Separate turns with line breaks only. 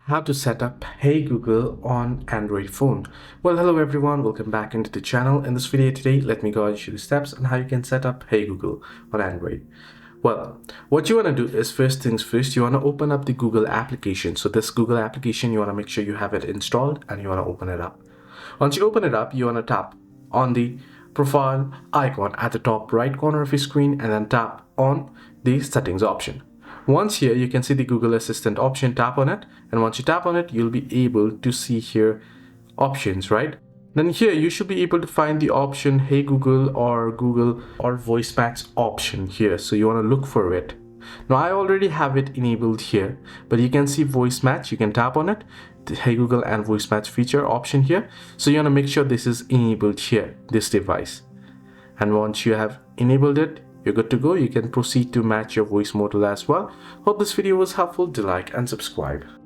How to set up Hey Google on Android phone. Well, hello everyone, welcome back into the channel. In this video today, let me guide you the steps on how you can set up Hey Google on Android. Well, what you want to do is first things first, you want to open up the Google application. So this Google application, you want to make sure you have it installed and you want to open it up. Once you open it up, you want to tap on the profile icon at the top right corner of your screen and then tap on the settings option. Once here, you can see the Google Assistant option, tap on it. And once you tap on it, you'll be able to see here options, right? Then here, you should be able to find the option, Hey Google or Voice Match option here. So you want to look for it. Now I already have it enabled here, but you can see Voice Match, you can tap on it, the Hey Google and Voice Match feature option here. So you want to make sure this is enabled here, this device. And once you have enabled it, you're good to go. You can proceed to match your voice model as well. Hope this video was helpful. Do like and subscribe.